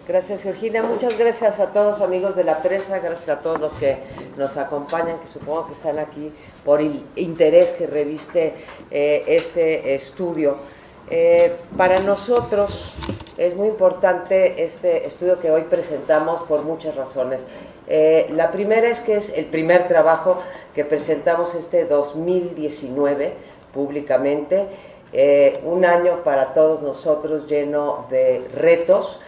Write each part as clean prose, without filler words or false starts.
Gracias, Georgina. Muchas gracias a todos, amigos de la prensa, gracias a todos los que nos acompañan, que supongo que están aquí por el interés que reviste este estudio. Para nosotros es muy importante este estudio que hoy presentamos por muchas razones. La primera es que es el primer trabajo que presentamos este 2019 públicamente, un año para todos nosotros lleno de retos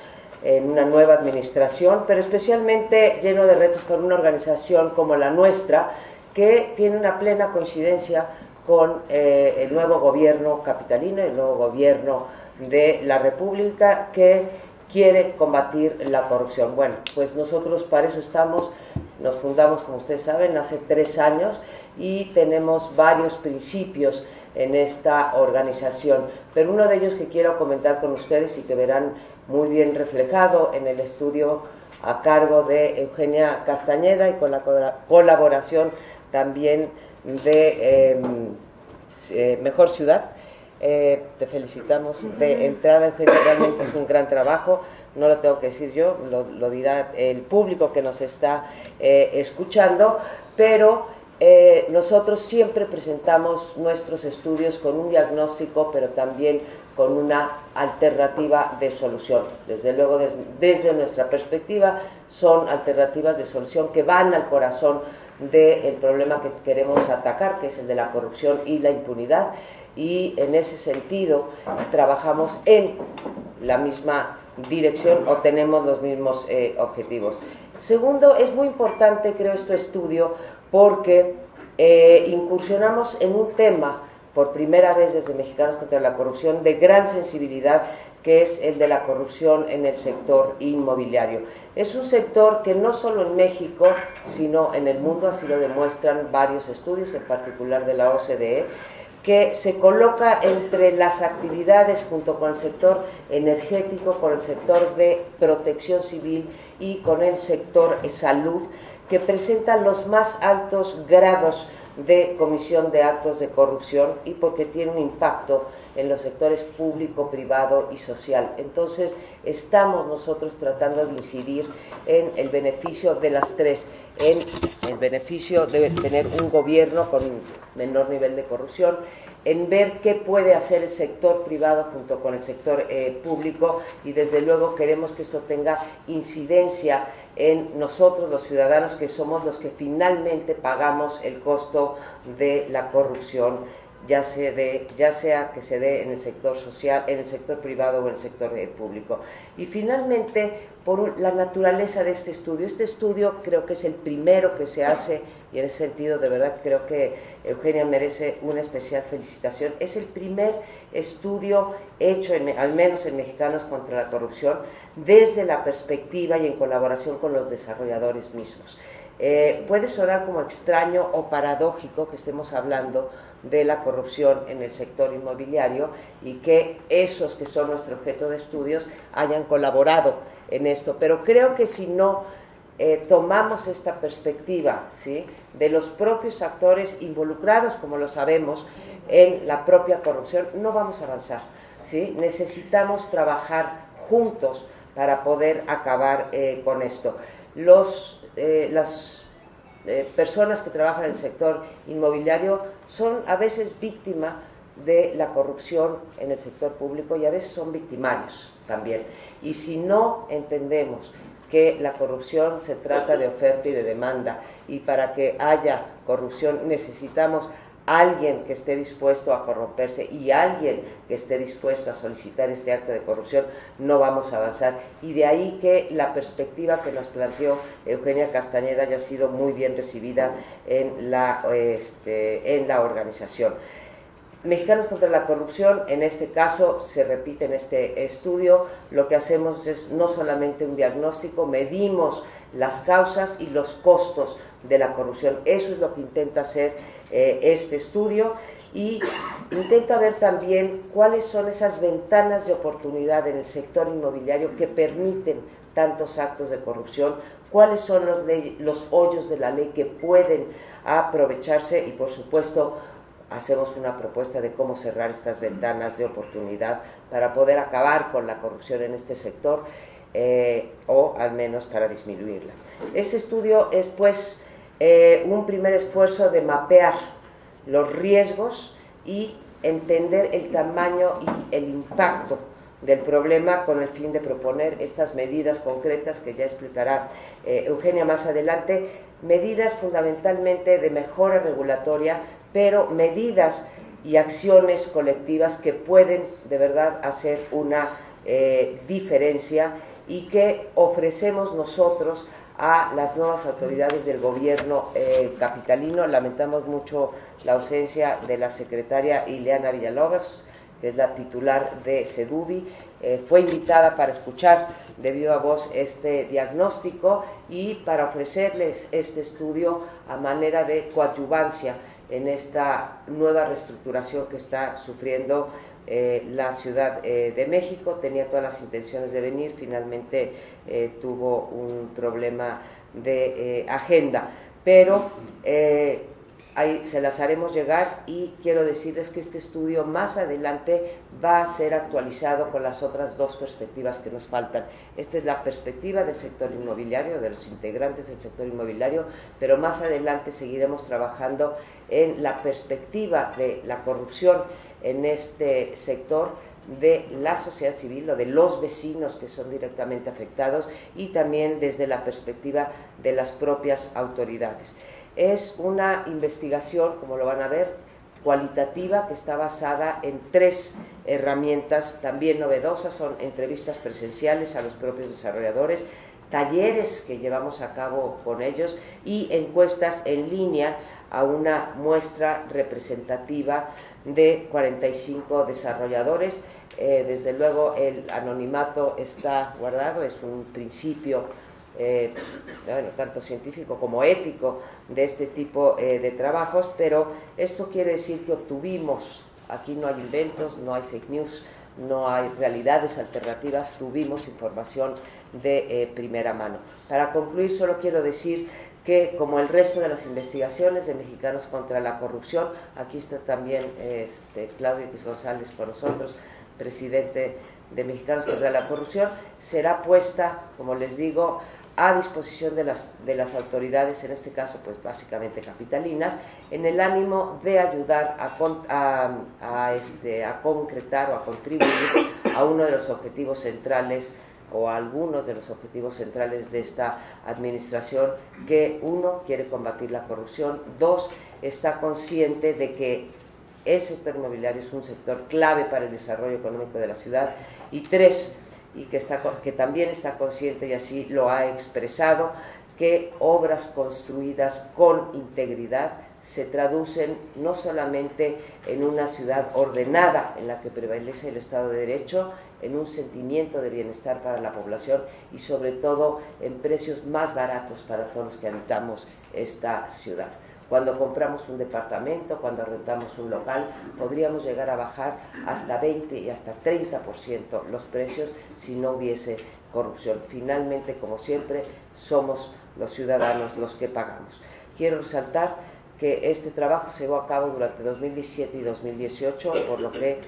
en una nueva administración, pero especialmente lleno de retos para una organización como la nuestra, que tiene una plena coincidencia con el nuevo gobierno capitalino, el nuevo gobierno de la República, que quiere combatir la corrupción. Bueno, pues nosotros para eso estamos, nos fundamos, como ustedes saben, hace 3 años y tenemos varios principios en esta organización, pero uno de ellos que quiero comentar con ustedes y que verán muy bien reflejado en el estudio a cargo de Eugenia Castañeda y con la colaboración también de Mejor Ciudad. Te felicitamos de entrada, Eugenia, realmente es un gran trabajo, no lo tengo que decir yo, lo dirá el público que nos está escuchando, pero nosotros siempre presentamos nuestros estudios con un diagnóstico, pero también con una alternativa de solución. Desde luego, desde nuestra perspectiva, son alternativas de solución que van al corazón del problema que queremos atacar, que es el de la corrupción y la impunidad, y en ese sentido trabajamos en la misma dirección o tenemos los mismos objetivos. Segundo, es muy importante, creo, este estudio porque incursionamos en un tema por primera vez desde Mexicanos contra la Corrupción de gran sensibilidad, que es el de la corrupción en el sector inmobiliario. Es un sector que no solo en México, sino en el mundo, así lo demuestran varios estudios, en particular de la OCDE, que se coloca entre las actividades junto con el sector energético, con el sector de protección civil y con el sector salud, que presentan los más altos grados de comisión de actos de corrupción y porque tiene un impacto en los sectores público, privado y social. Entonces, estamos nosotros tratando de incidir en el beneficio de las tres, en el beneficio de tener un gobierno con menor nivel de corrupción, en ver qué puede hacer el sector privado junto con el sector público, y desde luego queremos que esto tenga incidencia en nosotros los ciudadanos, que somos los que finalmente pagamos el costo de la corrupción, ya sea que se dé en el sector social, en el sector privado o en el sector público. Y finalmente, por la naturaleza de este estudio creo que es el primero que se hace, y en ese sentido de verdad creo que Eugenia merece una especial felicitación. Es el primer estudio hecho, al menos en Mexicanos contra la Corrupción, desde la perspectiva y en colaboración con los desarrolladores mismos. Puede sonar como extraño o paradójico que estemos hablando de la corrupción en el sector inmobiliario y que esos que son nuestro objeto de estudios hayan colaborado en esto, pero creo que si no tomamos esta perspectiva, ¿sí?, de los propios actores involucrados, como lo sabemos, en la propia corrupción, no vamos a avanzar, ¿sí? Necesitamos trabajar juntos para poder acabar con esto. Las personas que trabajan en el sector inmobiliario son a veces víctimas de la corrupción en el sector público y a veces son victimarios también. Y si no entendemos que la corrupción se trata de oferta y de demanda, y para que haya corrupción necesitamos alguien que esté dispuesto a corromperse y alguien que esté dispuesto a solicitar este acto de corrupción, no vamos a avanzar. Y de ahí que la perspectiva que nos planteó Eugenia Castañeda haya sido muy bien recibida en la organización. Mexicanos contra la Corrupción, en este caso, se repite en este estudio, lo que hacemos es no solamente un diagnóstico, medimos las causas y los costos de la corrupción. Eso es lo que intenta hacer este estudio, y intenta ver también cuáles son esas ventanas de oportunidad en el sector inmobiliario que permiten tantos actos de corrupción, cuáles son los hoyos de la ley que pueden aprovecharse, y por supuesto hacemos una propuesta de cómo cerrar estas ventanas de oportunidad para poder acabar con la corrupción en este sector. o al menos para disminuirla. Este estudio es pues un primer esfuerzo de mapear los riesgos y entender el tamaño y el impacto del problema con el fin de proponer estas medidas concretas que ya explicará Eugenia más adelante, medidas fundamentalmente de mejora regulatoria, pero medidas y acciones colectivas que pueden de verdad hacer una diferencia y que ofrecemos nosotros a las nuevas autoridades del gobierno capitalino. Lamentamos mucho la ausencia de la secretaria Ileana Villalobos, que es la titular de SEDUBI. Fue invitada para escuchar de viva voz este diagnóstico y para ofrecerles este estudio a manera de coadyuvancia en esta nueva reestructuración que está sufriendo la Ciudad de México. Tenía todas las intenciones de venir, finalmente tuvo un problema de agenda, pero ahí se las haremos llegar y quiero decirles que este estudio más adelante va a ser actualizado con las otras dos perspectivas que nos faltan. Esta es la perspectiva del sector inmobiliario, de los integrantes del sector inmobiliario, pero más adelante seguiremos trabajando en la perspectiva de la corrupción en este sector, de la sociedad civil o de los vecinos que son directamente afectados y también desde la perspectiva de las propias autoridades. Es una investigación, como lo van a ver, cualitativa, que está basada en 3 herramientas también novedosas. Son entrevistas presenciales a los propios desarrolladores, talleres que llevamos a cabo con ellos y encuestas en línea a una muestra representativa de 45 desarrolladores. Desde luego el anonimato está guardado, es un principio bueno, tanto científico como ético de este tipo de trabajos, pero esto quiere decir que obtuvimos, aquí no hay inventos, no hay fake news, no hay realidades alternativas, tuvimos información de primera mano. Para concluir, solo quiero decir que, como el resto de las investigaciones de Mexicanos contra la Corrupción, aquí está también Claudio X González con nosotros, presidente de Mexicanos contra la Corrupción, será puesta, como les digo, a disposición de las autoridades, en este caso pues básicamente capitalinas, en el ánimo de ayudar a concretar o a contribuir a uno de los objetivos centrales o a algunos de los objetivos centrales de esta administración, que 1, quiere combatir la corrupción, 2, está consciente de que el sector inmobiliario es un sector clave para el desarrollo económico de la ciudad, y 3, y que también está consciente, y así lo ha expresado, que obras construidas con integridad se traducen no solamente en una ciudad ordenada en la que prevalece el Estado de Derecho, en un sentimiento de bienestar para la población y sobre todo en precios más baratos para todos los que habitamos esta ciudad. Cuando compramos un departamento, cuando rentamos un local, podríamos llegar a bajar hasta 20 y hasta 30% los precios si no hubiese corrupción. Finalmente, como siempre, somos los ciudadanos los que pagamos. Quiero resaltar que este trabajo se llevó a cabo durante 2017 y 2018, por lo que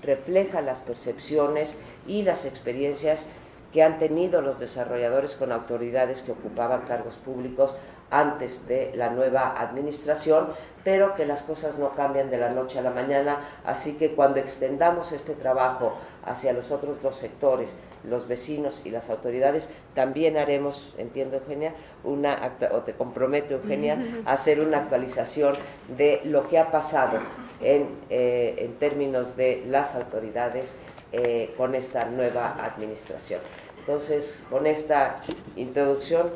refleja las percepciones y las experiencias que han tenido los desarrolladores con autoridades que ocupaban cargos públicos antes de la nueva administración, pero que las cosas no cambian de la noche a la mañana, así que cuando extendamos este trabajo hacia los otros dos sectores, los vecinos y las autoridades, también haremos, entiendo Eugenia, o te comprometo Eugenia, a hacer una actualización de lo que ha pasado en términos de las autoridades con esta nueva administración. Entonces, con esta introducción,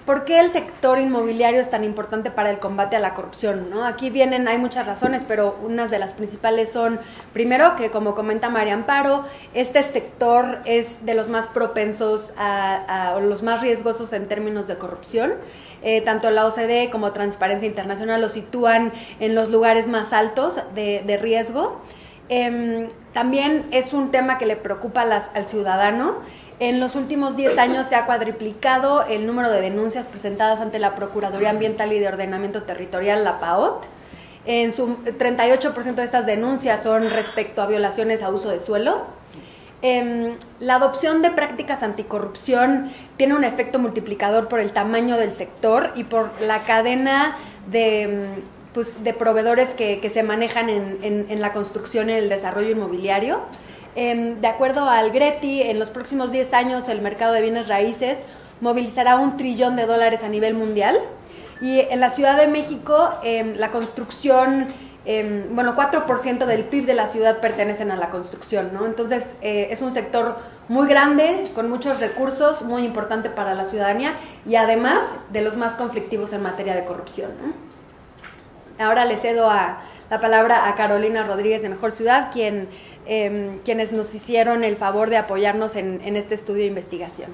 ¿por qué el sector inmobiliario es tan importante para el combate a la corrupción, ¿no? Aquí hay muchas razones, pero unas de las principales son, primero, que como comenta María Amparo, este sector es de los más propensos o los más riesgosos en términos de corrupción. Tanto la OCDE como Transparencia Internacional lo sitúan en los lugares más altos de riesgo. También es un tema que le preocupa al ciudadano. En los últimos 10 años se ha cuadriplicado el número de denuncias presentadas ante la Procuraduría Ambiental y de Ordenamiento Territorial, la PAOT. En su 38% de estas denuncias son respecto a violaciones a uso de suelo. La adopción de prácticas anticorrupción tiene un efecto multiplicador por el tamaño del sector y por la cadena de proveedores que se manejan en la construcción y el desarrollo inmobiliario. De acuerdo al GRETI, en los próximos 10 años el mercado de bienes raíces movilizará $1 trillón a nivel mundial. Y en la Ciudad de México, la construcción, 4% del PIB de la ciudad pertenecen a la construcción, ¿no? Entonces, es un sector muy grande, con muchos recursos, muy importante para la ciudadanía y además de los más conflictivos en materia de corrupción, ¿no? Ahora le cedo la palabra a Carolina Rodríguez de Mejor Ciudad, quienes nos hicieron el favor de apoyarnos en este estudio de investigación.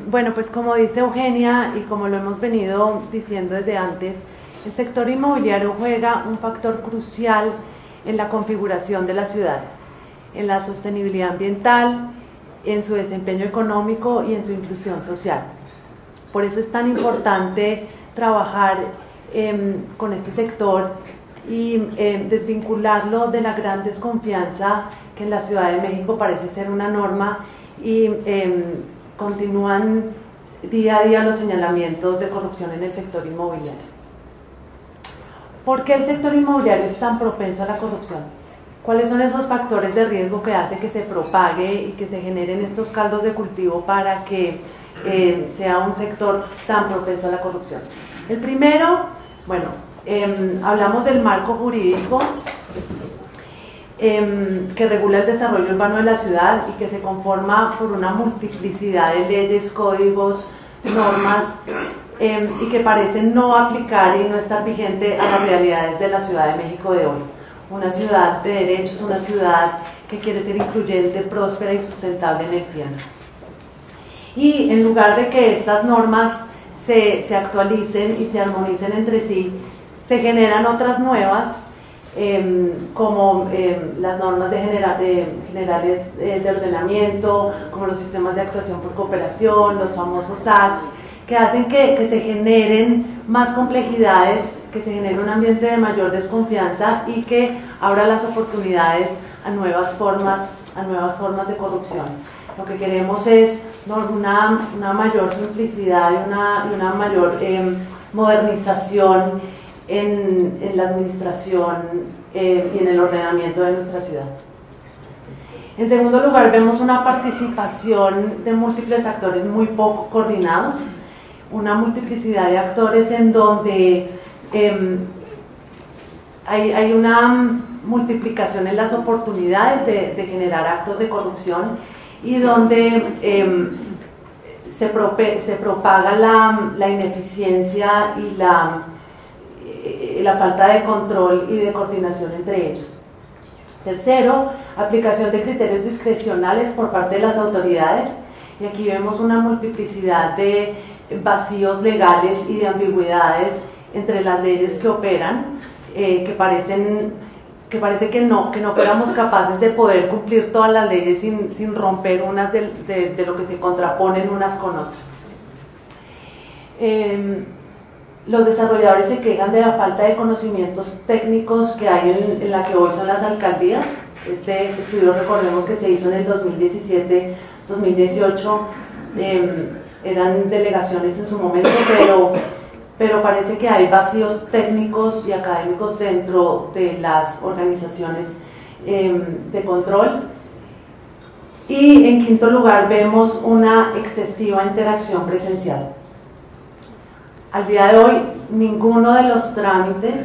Bueno, pues como dice Eugenia y como lo hemos venido diciendo desde antes, el sector inmobiliario juega un factor crucial en la configuración de las ciudades, en la sostenibilidad ambiental, en su desempeño económico y en su inclusión social. Por eso es tan importante trabajar con este sector y desvincularlo de la gran desconfianza que en la Ciudad de México parece ser una norma y continúan día a día los señalamientos de corrupción en el sector inmobiliario. ¿Por qué el sector inmobiliario es tan propenso a la corrupción? ¿Cuáles son esos factores de riesgo que hace que se propague y que se generen estos caldos de cultivo para que sea un sector tan propenso a la corrupción? El primero, hablamos del marco jurídico que regula el desarrollo urbano de la ciudad y que se conforma por una multiplicidad de leyes, códigos, normas y que parecen no aplicar y no estar vigente a las realidades de la Ciudad de México de hoy. Una ciudad de derechos, una ciudad que quiere ser incluyente, próspera y sustentable en el tiempo. Y en lugar de que estas normas se actualicen y se armonicen entre sí, se generan otras nuevas, como las normas generales de ordenamiento, como los sistemas de actuación por cooperación, los famosos ACT, que hacen que se generen más complejidades, que se genere un ambiente de mayor desconfianza y que abra las oportunidades a nuevas formas de corrupción. Lo que queremos es una mayor simplicidad y una mayor modernización en la administración y en el ordenamiento de nuestra ciudad. En segundo lugar, vemos una participación de múltiples actores muy poco coordinados, una multiplicidad de actores en donde hay una multiplicación en las oportunidades de generar actos de corrupción y donde se propaga la ineficiencia y la falta de control y de coordinación entre ellos. Tercero, aplicación de criterios discrecionales por parte de las autoridades, y aquí vemos una multiplicidad de vacíos legales y de ambigüedades entre las leyes que operan, que parece que no fuéramos capaces de poder cumplir todas las leyes sin romper unas de lo que se contraponen unas con otras. Los desarrolladores se quejan de la falta de conocimientos técnicos que hay en la que hoy son las alcaldías. Este estudio, recordemos que se hizo en el 2017-2018, eran delegaciones en su momento, pero parece que hay vacíos técnicos y académicos dentro de las organizaciones de control. Y en quinto lugar, vemos una excesiva interacción presencial. Al día de hoy, ninguno de los trámites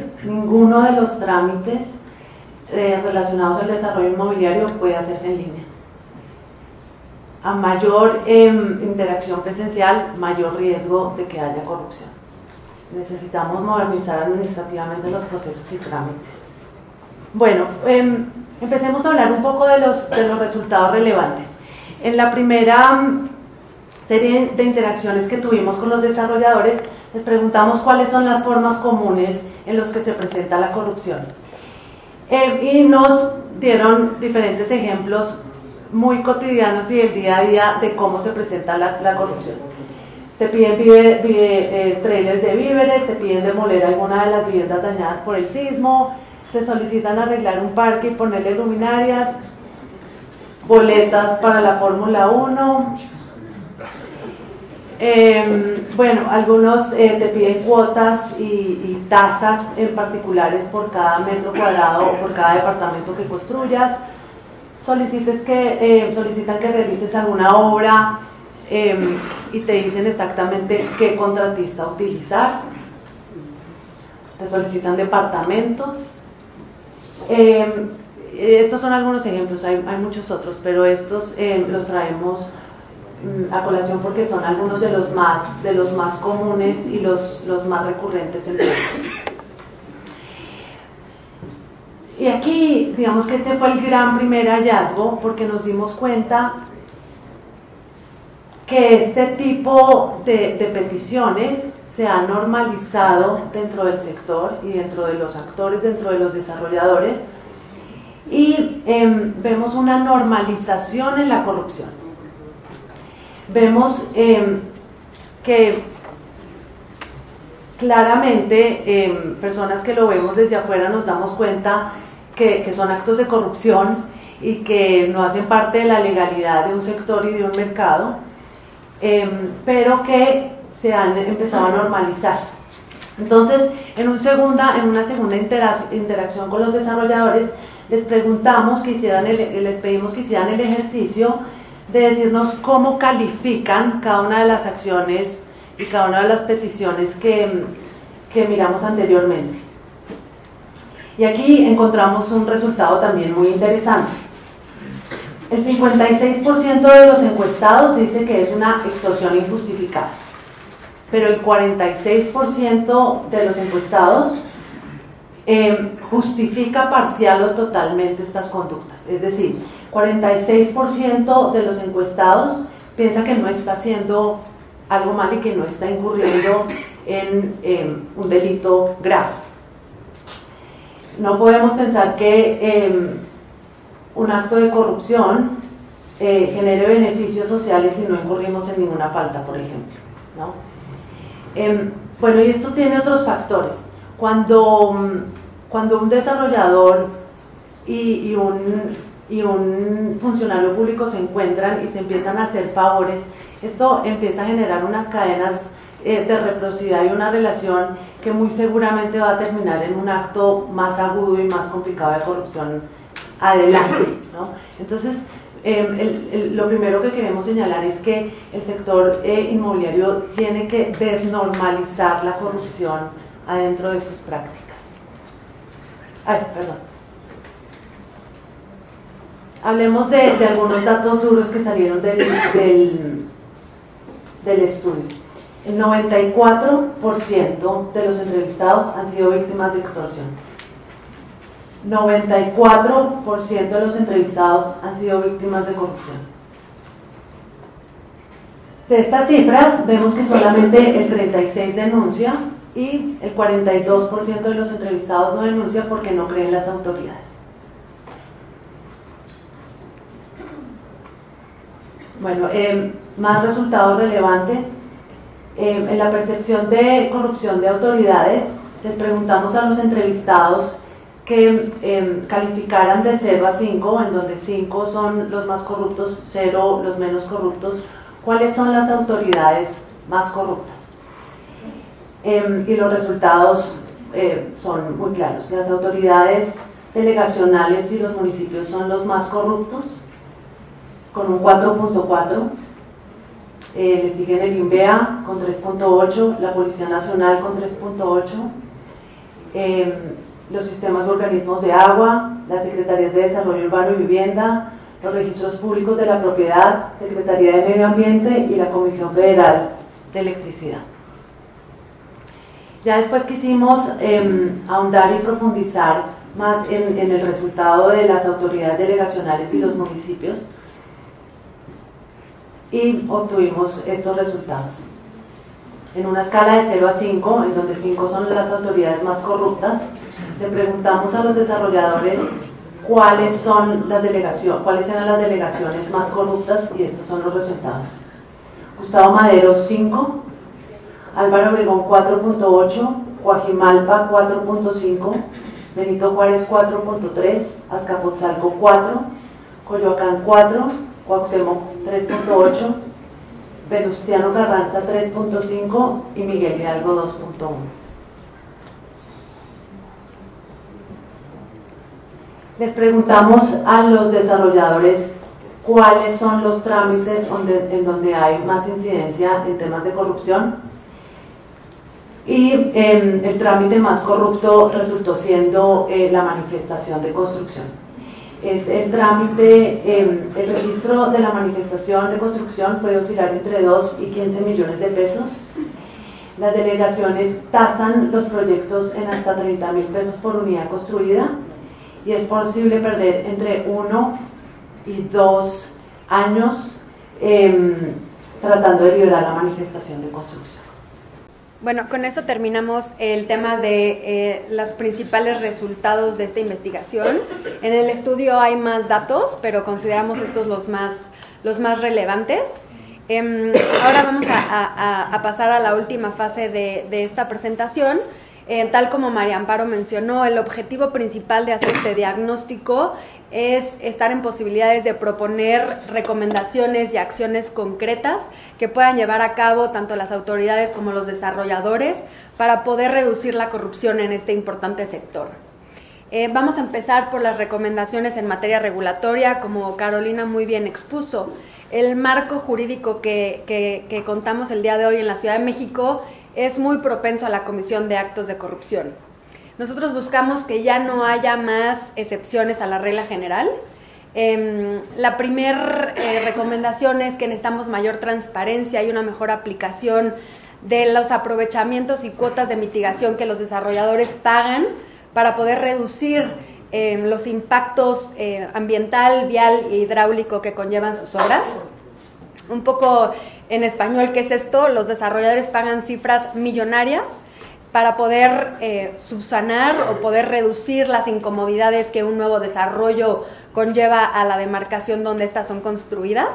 relacionados al desarrollo inmobiliario puede hacerse en línea. A mayor interacción presencial, mayor riesgo de que haya corrupción. Necesitamos modernizar administrativamente los procesos y trámites. Bueno, empecemos a hablar un poco de los resultados relevantes. En la primera serie de interacciones que tuvimos con los desarrolladores, les preguntamos cuáles son las formas comunes en las que se presenta la corrupción. Y nos dieron diferentes ejemplos muy cotidianos y del día a día de cómo se presenta la corrupción. Te piden trailers de víveres, te piden demoler alguna de las viviendas dañadas por el sismo, te solicitan arreglar un parque y ponerle luminarias, boletas para la Fórmula 1. Bueno, algunos te piden cuotas y tasas en particulares por cada metro cuadrado o por cada departamento que construyas. Solicitan que realices alguna obra y te dicen exactamente qué contratista utilizar. Te solicitan departamentos. Estos son algunos ejemplos, hay muchos otros, pero estos los traemos a colación porque son algunos de los más comunes y los más recurrentes en todos. Y aquí, digamos que este fue el gran primer hallazgo, porque nos dimos cuenta que este tipo de peticiones se ha normalizado dentro del sector y dentro de los actores, dentro de los desarrolladores, y vemos una normalización en la corrupción. Vemos que claramente personas que lo vemos desde afuera nos damos cuenta que son actos de corrupción y que no hacen parte de la legalidad de un sector y de un mercado, pero que se han empezado a normalizar. Entonces, en una segunda interacción con los desarrolladores, les pedimos que hicieran el ejercicio de decirnos cómo califican cada una de las acciones y cada una de las peticiones que miramos anteriormente. Y aquí encontramos un resultado también muy interesante. El 56% de los encuestados dice que es una extorsión injustificada, pero el 46% de los encuestados justifica parcial o totalmente estas conductas. Es decir, 46% de los encuestados piensa que no está haciendo algo mal y que no está incurriendo en un delito grave. No podemos pensar que un acto de corrupción genere beneficios sociales si no incurrimos en ninguna falta, por ejemplo, ¿no? Bueno, y esto tiene otros factores. Cuando un desarrollador y un funcionario público se encuentran y se empiezan a hacer favores, esto empieza a generar unas cadenas de reciprocidad y una relación que muy seguramente va a terminar en un acto más agudo y más complicado de corrupción adelante, ¿no? Entonces, lo primero que queremos señalar es que el sector inmobiliario tiene que desnormalizar la corrupción adentro de sus prácticas. Hablemos de algunos datos duros que salieron del estudio. El 94% de los entrevistados han sido víctimas de extorsión. 94% de los entrevistados han sido víctimas de corrupción. De estas cifras vemos que solamente el 36% denuncia y el 42% de los entrevistados no denuncia porque no creen las autoridades. Bueno, más resultados relevantes. En la percepción de corrupción de autoridades, les preguntamos a los entrevistados que calificaran de 0 a 5, en donde 5 son los más corruptos, 0 los menos corruptos, cuáles son las autoridades más corruptas. Y los resultados son muy claros. Las autoridades delegacionales y los municipios son los más corruptos, con un 4.4. Le siguen el INVEA con 3.8, la Policía Nacional con 3.8, los sistemas de organismos de agua, las Secretarías de Desarrollo Urbano y Vivienda, los registros públicos de la propiedad, Secretaría de Medio Ambiente y la Comisión Federal de Electricidad. Ya después quisimos ahondar y profundizar más en el resultado de las autoridades delegacionales y los municipios, y obtuvimos estos resultados. En una escala de 0 a 5, en donde 5 son las autoridades más corruptas, le preguntamos a los desarrolladores cuáles eran las delegaciones más corruptas, y estos son los resultados. Gustavo Madero 5, Álvaro Obregón 4.8, Coajimalpa 4.5, Benito Juárez 4.3, Azcapotzalco 4, Coyoacán 4, Cuauhtémoc 3.8, Venustiano Carranza 3.5 y Miguel Hidalgo 2.1. Les preguntamos a los desarrolladores cuáles son los trámites en donde hay más incidencia en temas de corrupción, y el trámite más corrupto resultó siendo la manifestación de construcción. Es el trámite, el registro de la manifestación de construcción puede oscilar entre 2 y 15 millones de pesos. Las delegaciones tasan los proyectos en hasta 30.000 pesos por unidad construida, y es posible perder entre 1 y 2 años tratando de liberar la manifestación de construcción. Bueno, con eso terminamos el tema de los principales resultados de esta investigación. En el estudio hay más datos, pero consideramos estos los más relevantes. Ahora vamos a pasar a la última fase de esta presentación. Tal como María Amparo mencionó, el objetivo principal de hacer este diagnóstico es estar en posibilidades de proponer recomendaciones y acciones concretas que puedan llevar a cabo tanto las autoridades como los desarrolladores para poder reducir la corrupción en este importante sector. Vamos a empezar por las recomendaciones en materia regulatoria, como Carolina muy bien expuso. El marco jurídico que contamos el día de hoy en la Ciudad de México es muy propenso a la comisión de actos de corrupción. Nosotros buscamos que ya no haya más excepciones a la regla general. La primera recomendación es que necesitamos mayor transparencia y una mejor aplicación de los aprovechamientos y cuotas de mitigación que los desarrolladores pagan para poder reducir los impactos ambiental, vial e hidráulico que conllevan sus obras. Un poco en español, ¿qué es esto? Los desarrolladores pagan cifras millonarias para poder subsanar o poder reducir las incomodidades que un nuevo desarrollo conlleva a la demarcación donde estas son construidas.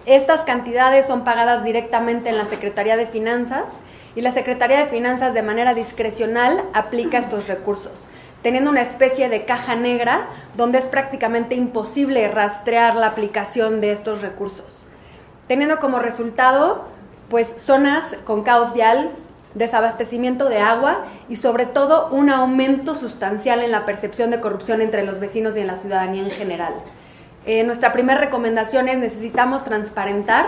Estas cantidades son pagadas directamente en la Secretaría de Finanzas, y la Secretaría de Finanzas de manera discrecional aplica estos recursos, teniendo una especie de caja negra donde es prácticamente imposible rastrear la aplicación de estos recursos, teniendo como resultado pues zonas con caos vial, desabastecimiento de agua y sobre todo un aumento sustancial en la percepción de corrupción entre los vecinos y en la ciudadanía en general. Nuestra primera recomendación es: necesitamos transparentar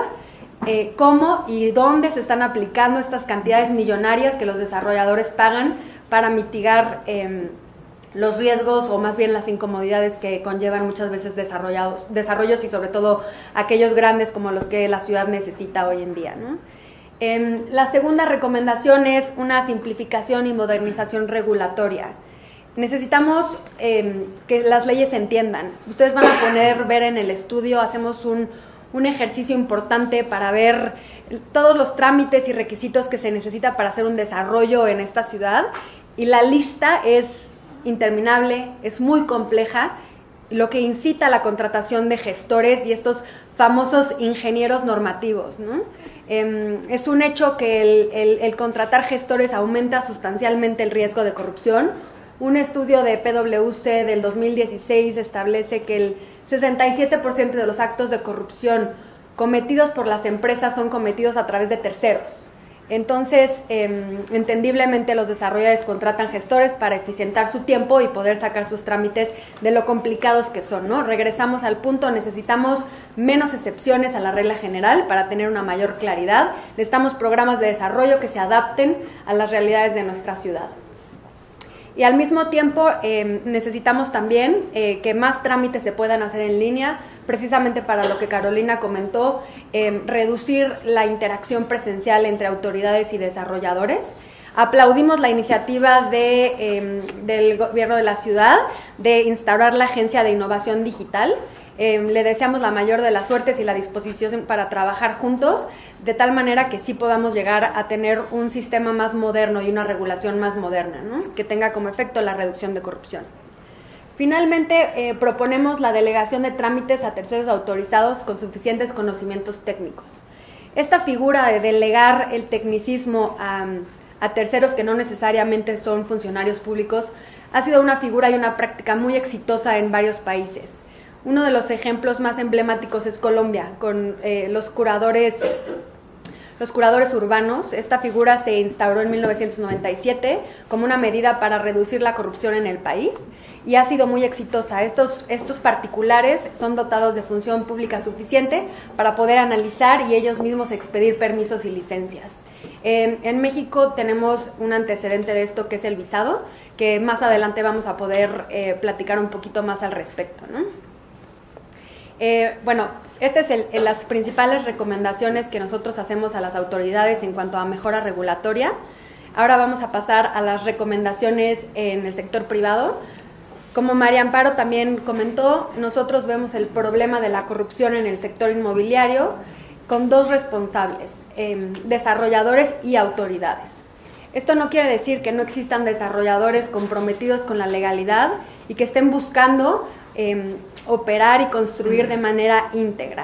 cómo y dónde se están aplicando estas cantidades millonarias que los desarrolladores pagan para mitigar los riesgos, o más bien las incomodidades que conllevan muchas veces desarrollos, y sobre todo aquellos grandes como los que la ciudad necesita hoy en día, ¿no? La segunda recomendación es una simplificación y modernización regulatoria. Necesitamos que las leyes se entiendan. Ustedes van a poder ver en el estudio, hacemos un ejercicio importante para ver todos los trámites y requisitos que se necesita para hacer un desarrollo en esta ciudad, y la lista es interminable, es muy compleja, lo que incita a la contratación de gestores y estos famosos ingenieros normativos, ¿no? Es un hecho que el contratar gestores aumenta sustancialmente el riesgo de corrupción. Un estudio de PwC del 2016 establece que el 67% de los actos de corrupción cometidos por las empresas son cometidos a través de terceros. Entonces, entendiblemente los desarrolladores contratan gestores para eficientar su tiempo y poder sacar sus trámites de lo complicados que son, ¿no? Regresamos al punto: necesitamos menos excepciones a la regla general para tener una mayor claridad. Necesitamos programas de desarrollo que se adapten a las realidades de nuestra ciudad. Y al mismo tiempo necesitamos también que más trámites se puedan hacer en línea, precisamente para lo que Carolina comentó, reducir la interacción presencial entre autoridades y desarrolladores. Aplaudimos la iniciativa del gobierno de la ciudad de instaurar la Agencia de Innovación Digital. Le deseamos la mayor de las suertes y la disposición para trabajar juntos, de tal manera que sí podamos llegar a tener un sistema más moderno y una regulación más moderna, ¿no? Que tenga como efecto la reducción de corrupción. Finalmente, proponemos la delegación de trámites a terceros autorizados con suficientes conocimientos técnicos. Esta figura de delegar el tecnicismo a terceros que no necesariamente son funcionarios públicos ha sido una figura y una práctica muy exitosa en varios países. Uno de los ejemplos más emblemáticos es Colombia, con los curadores urbanos. Esta figura se instauró en 1997 como una medida para reducir la corrupción en el país y ha sido muy exitosa. Estos particulares son dotados de función pública suficiente para poder analizar y ellos mismos expedir permisos y licencias. En México tenemos un antecedente de esto que es el visado, que más adelante vamos a poder platicar un poquito más al respecto, ¿no? Bueno, estas son las principales recomendaciones que nosotros hacemos a las autoridades en cuanto a mejora regulatoria. Ahora vamos a pasar a las recomendaciones en el sector privado. Como María Amparo también comentó, nosotros vemos el problema de la corrupción en el sector inmobiliario con dos responsables, desarrolladores y autoridades. Esto no quiere decir que no existan desarrolladores comprometidos con la legalidad y que estén buscando operar y construir de manera íntegra.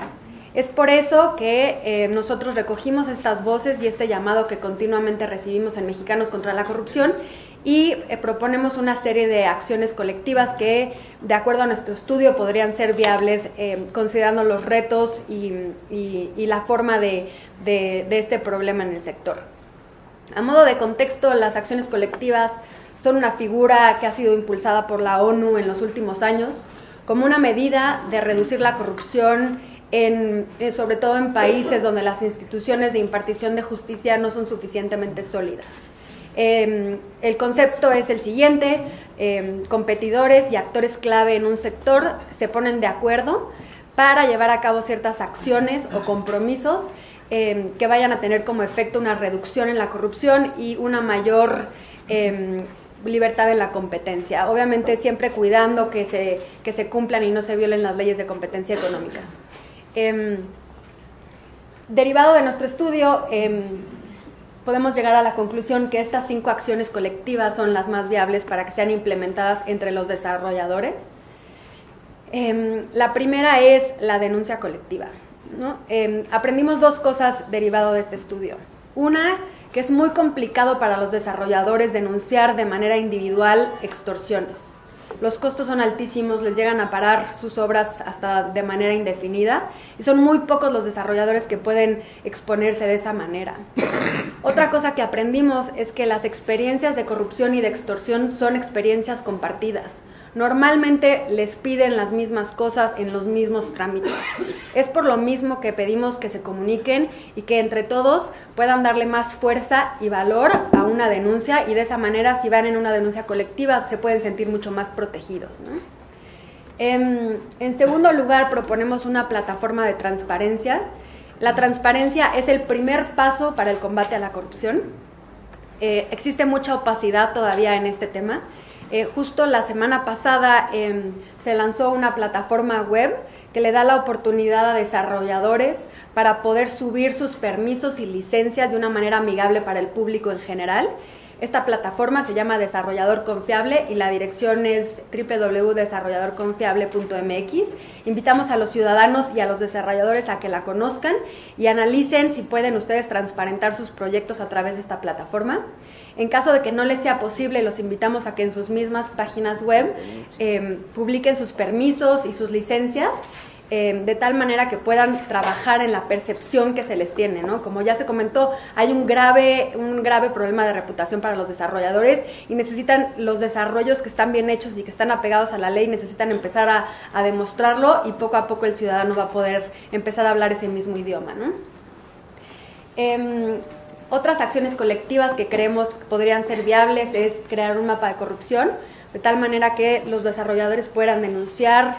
Es por eso que nosotros recogimos estas voces y este llamado que continuamente recibimos en Mexicanos contra la Corrupción y proponemos una serie de acciones colectivas que, de acuerdo a nuestro estudio, podrían ser viables considerando los retos y la forma de este problema en el sector. A modo de contexto, las acciones colectivas son una figura que ha sido impulsada por la ONU en los últimos años como una medida de reducir la corrupción, sobre todo en países donde las instituciones de impartición de justicia no son suficientemente sólidas. El concepto es el siguiente: competidores y actores clave en un sector se ponen de acuerdo para llevar a cabo ciertas acciones o compromisos que vayan a tener como efecto una reducción en la corrupción y una mayor libertad en la competencia, obviamente siempre cuidando que se cumplan y no se violen las leyes de competencia económica. Derivado de nuestro estudio, podemos llegar a la conclusión que estas 5 acciones colectivas son las más viables para que sean implementadas entre los desarrolladores. La primera es la denuncia colectiva, ¿no? Aprendimos 2 cosas derivado de este estudio. Una, que es muy complicado para los desarrolladores denunciar de manera individual extorsiones. Los costos son altísimos, les llegan a parar sus obras hasta de manera indefinida y son muy pocos los desarrolladores que pueden exponerse de esa manera. Otra cosa que aprendimos es que las experiencias de corrupción y de extorsión son experiencias compartidas. Normalmente les piden las mismas cosas en los mismos trámites. Es por lo mismo que pedimos que se comuniquen y que entre todos puedan darle más fuerza y valor a una denuncia y de esa manera, si van en una denuncia colectiva, se pueden sentir mucho más protegidos, ¿no? En segundo lugar, proponemos una plataforma de transparencia. La transparencia es el primer paso para el combate a la corrupción. Existe mucha opacidad todavía en este tema. Justo la semana pasada se lanzó una plataforma web que le da la oportunidad a desarrolladores para poder subir sus permisos y licencias de una manera amigable para el público en general. Esta plataforma se llama Desarrollador Confiable y la dirección es www.desarrolladorconfiable.mx. Invitamos a los ciudadanos y a los desarrolladores a que la conozcan y analicen si pueden ustedes transparentar sus proyectos a través de esta plataforma. En caso de que no les sea posible, los invitamos a que en sus mismas páginas web publiquen sus permisos y sus licencias, de tal manera que puedan trabajar en la percepción que se les tiene, ¿no? Como ya se comentó, hay un grave problema de reputación para los desarrolladores y necesitan los desarrollos que están bien hechos y que están apegados a la ley, necesitan empezar a demostrarlo y poco a poco el ciudadano va a poder empezar a hablar ese mismo idioma, ¿no? Otras acciones colectivas que creemos que podrían ser viables es crear un mapa de corrupción, de tal manera que los desarrolladores puedan denunciar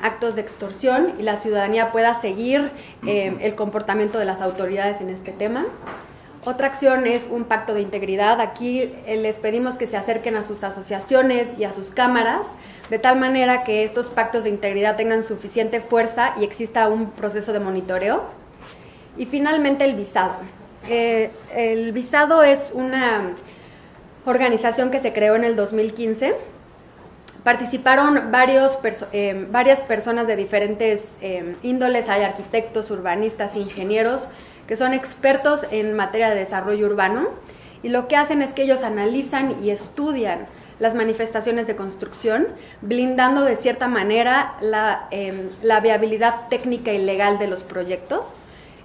actos de extorsión y la ciudadanía pueda seguir el comportamiento de las autoridades en este tema. Otra acción es un pacto de integridad. Aquí les pedimos que se acerquen a sus asociaciones y a sus cámaras, de tal manera que estos pactos de integridad tengan suficiente fuerza y exista un proceso de monitoreo. Y finalmente el visado. El visado es una organización que se creó en el 2015. Participaron varias personas de diferentes índoles. Hay arquitectos, urbanistas, ingenieros que son expertos en materia de desarrollo urbano y lo que hacen es que ellos analizan y estudian las manifestaciones de construcción, blindando de cierta manera la viabilidad técnica y legal de los proyectos.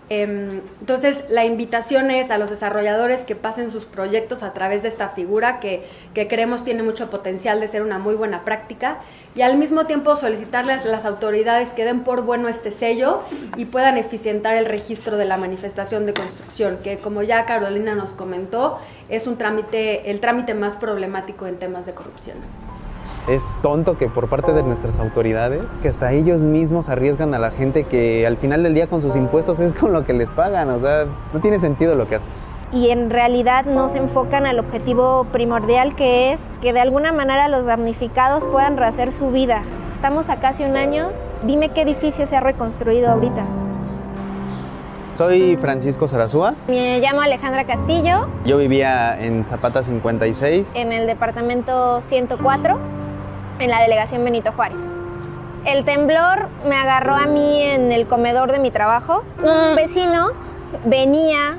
Entonces la invitación es a los desarrolladores que pasen sus proyectos a través de esta figura que creemos tiene mucho potencial de ser una muy buena práctica, y al mismo tiempo solicitarles a las autoridades que den por bueno este sello y puedan eficientar el registro de la manifestación de construcción, que como ya Carolina nos comentó, es el trámite más problemático en temas de corrupción. Es tonto que por parte de nuestras autoridades, que hasta ellos mismos arriesgan a la gente que al final del día con sus impuestos es con lo que les pagan, o sea, no tiene sentido lo que hacen. Y en realidad no se enfocan al objetivo primordial, que es que de alguna manera los damnificados puedan rehacer su vida. Estamos a casi un año, dime qué edificio se ha reconstruido ahorita. Soy Francisco Sarasúa. Me llamo Alejandra Castillo. Yo vivía en Zapata 56. En el departamento 104. En la delegación Benito Juárez. El temblor me agarró a mí en el comedor de mi trabajo. Un vecino venía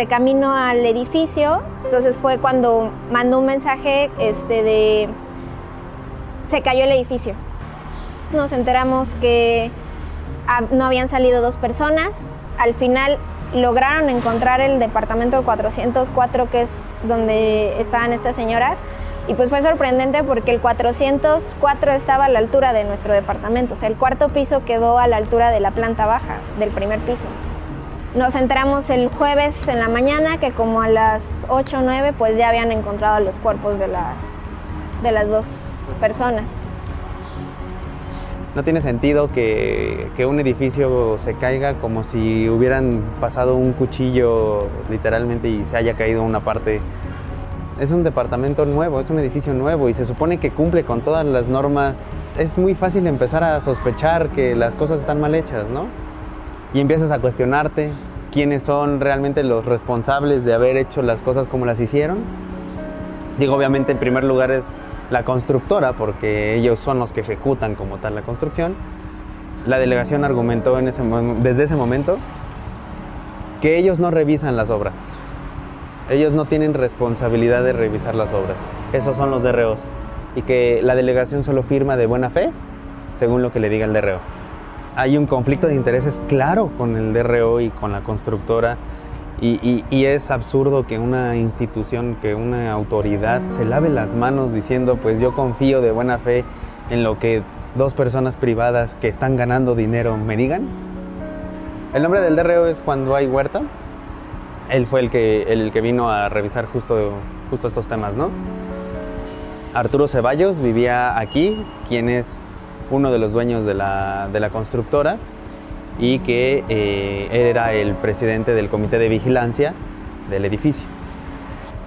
camino al edificio, entonces fue cuando mandó un mensaje de se cayó el edificio. Nos enteramos que no habían salido 2 personas. Al final lograron encontrar el departamento 404, que es donde estaban estas señoras. Y pues fue sorprendente porque el 404 estaba a la altura de nuestro departamento, o sea, el 4.º piso quedó a la altura de la planta baja, del primer piso. Nos enteramos el jueves en la mañana que como a las 8 o 9 pues ya habían encontrado los cuerpos de las 2 personas. No tiene sentido que un edificio se caiga como si hubieran pasado un cuchillo literalmente y se haya caído una parte. Es un departamento nuevo, es un edificio nuevo y se supone que cumple con todas las normas. Es muy fácil empezar a sospechar que las cosas están mal hechas, ¿no? Y empiezas a cuestionarte quiénes son realmente los responsables de haber hecho las cosas como las hicieron. Digo, obviamente en primer lugar es la constructora, porque ellos son los que ejecutan como tal la construcción. La delegación argumentó desde ese momento que ellos no revisan las obras. Ellos no tienen responsabilidad de revisar las obras. Esos son los DROs. Y que la delegación solo firma de buena fe, según lo que le diga el DRO. Hay un conflicto de intereses claro con el DRO y con la constructora. Y es absurdo que una institución, que una autoridad se lave las manos diciendo, pues yo confío de buena fe en lo que 2 personas privadas que están ganando dinero me digan. El nombre del DRO es Juan Duay Huerta. Él fue el que vino a revisar justo estos temas, ¿no? Arturo Ceballos vivía aquí, quien es uno de los dueños de la constructora y que era el presidente del comité de vigilancia del edificio.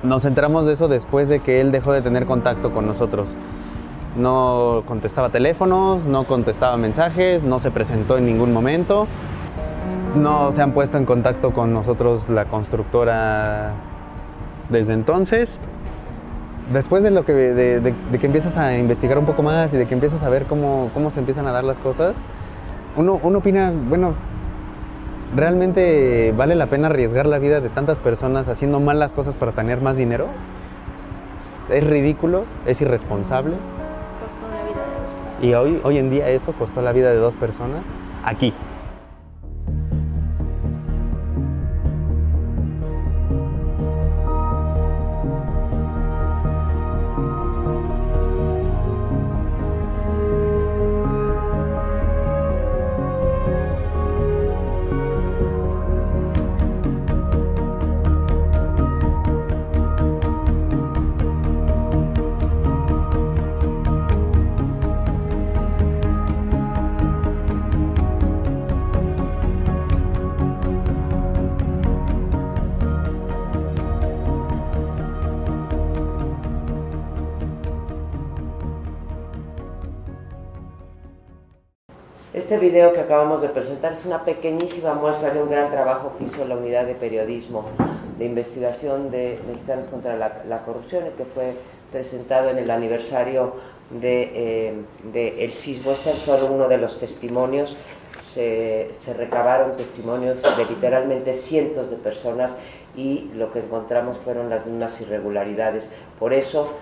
Nos enteramos de eso después de que él dejó de tener contacto con nosotros. No contestaba teléfonos, no contestaba mensajes, no se presentó en ningún momento. No se han puesto en contacto con nosotros la constructora desde entonces. Después de que empiezas a investigar un poco más y de que empiezas a ver cómo se empiezan a dar las cosas, uno opina, bueno, ¿realmente vale la pena arriesgar la vida de tantas personas haciendo mal las cosas para tener más dinero? Es ridículo, es irresponsable. Costó la vida de 2 personas. Y hoy en día eso costó la vida de 2 personas aquí. Este video que acabamos de presentar es una pequeñísima muestra de un gran trabajo que hizo la Unidad de Periodismo de Investigación de Mexicanos contra la Corrupción, y que fue presentado en el aniversario de El Sismo. Este es solo uno de los testimonios se recabaron testimonios de literalmente cientos de personas y lo que encontramos fueron las mismas irregularidades. Por eso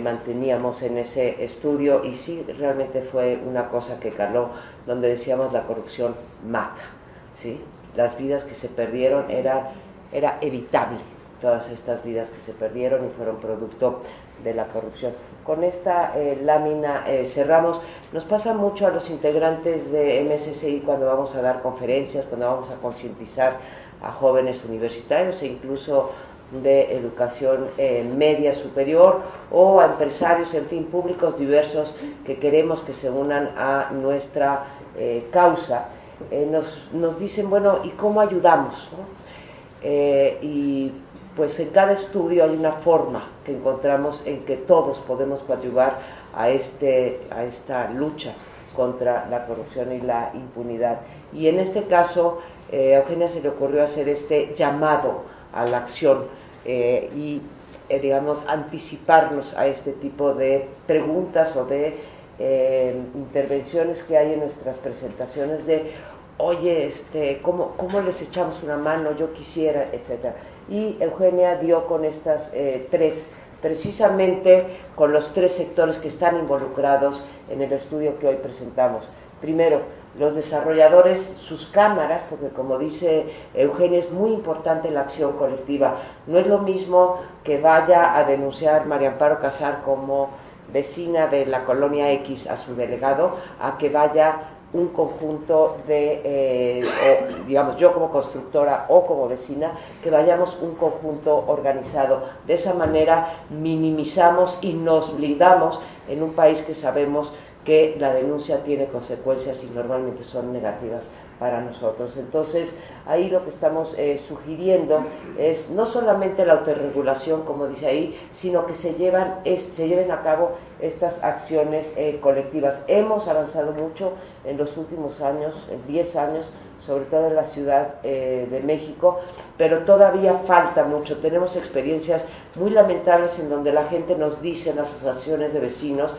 manteníamos en ese estudio, y sí, realmente fue una cosa que caló, donde decíamos la corrupción mata, ¿sí? Las vidas que se perdieron era evitable, todas estas vidas que se perdieron y fueron producto de la corrupción. Con esta lámina cerramos. Nos pasa mucho a los integrantes de MSCI cuando vamos a dar conferencias, cuando vamos a concientizar a jóvenes universitarios e incluso de educación media superior, o a empresarios, en fin, públicos diversos que queremos que se unan a nuestra causa. Nos dicen, bueno, ¿y cómo ayudamos, no? Y pues en cada estudio hay una forma que encontramos en que todos podemos coadyuvar a esta lucha contra la corrupción y la impunidad. Y en este caso, a Eugenia se le ocurrió hacer este llamado a la acción y, digamos, anticiparnos a este tipo de preguntas o de intervenciones que hay en nuestras presentaciones de, oye, ¿cómo les echamos una mano? Yo quisiera, etcétera. Y Eugenia dio con estas tres, precisamente con los tres sectores que están involucrados en el estudio que hoy presentamos. Primero, los desarrolladores, sus cámaras, porque como dice Eugenia, es muy importante la acción colectiva. No es lo mismo que vaya a denunciar María Amparo Casar como vecina de la colonia X a su delegado, a que vaya un conjunto de, digamos, yo como constructora o como vecina, que vayamos un conjunto organizado. De esa manera minimizamos y nos blindamos en un país que sabemos que la denuncia tiene consecuencias y normalmente son negativas para nosotros. Entonces, ahí lo que estamos sugiriendo es no solamente la autorregulación, como dice ahí, sino que se lleven a cabo estas acciones colectivas. Hemos avanzado mucho en los últimos años, en 10 años, sobre todo en la Ciudad de México, pero todavía falta mucho. Tenemos experiencias muy lamentables en donde la gente nos dice en las asociaciones de vecinos,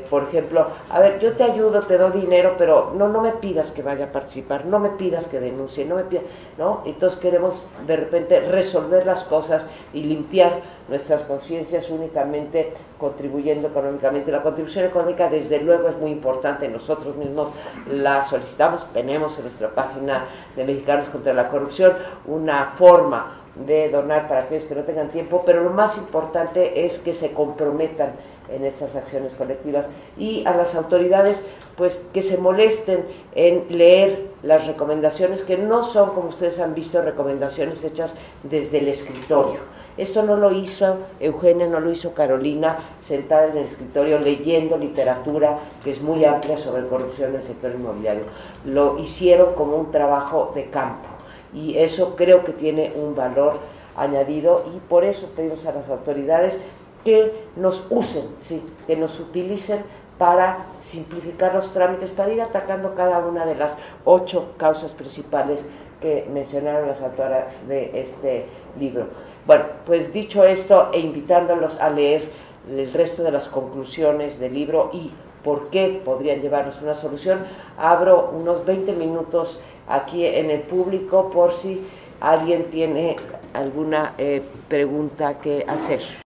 por ejemplo, a ver, yo te ayudo, te doy dinero, pero no me pidas que vaya a participar, no me pidas que denuncie, no me pidas, ¿no? Entonces queremos de repente resolver las cosas y limpiar nuestras conciencias únicamente contribuyendo económicamente. La contribución económica, desde luego, es muy importante, nosotros mismos la solicitamos, tenemos en nuestra página de Mexicanos contra la Corrupción una forma de donar para aquellos que no tengan tiempo, pero lo más importante es que se comprometan en estas acciones colectivas, y a las autoridades pues que se molesten en leer las recomendaciones, que no son, como ustedes han visto, recomendaciones hechas desde el escritorio. Esto no lo hizo Eugenia, no lo hizo Carolina sentada en el escritorio leyendo literatura que es muy amplia sobre corrupción en el sector inmobiliario. Lo hicieron como un trabajo de campo, y eso creo que tiene un valor añadido, y por eso pedimos a las autoridades que nos usen, sí, que nos utilicen para simplificar los trámites, para ir atacando cada una de las 8 causas principales que mencionaron las autoras de este libro. Bueno, pues dicho esto, e invitándolos a leer el resto de las conclusiones del libro y por qué podrían llevarnos una solución, abro unos 20 minutos aquí en el público por si alguien tiene alguna pregunta que hacer.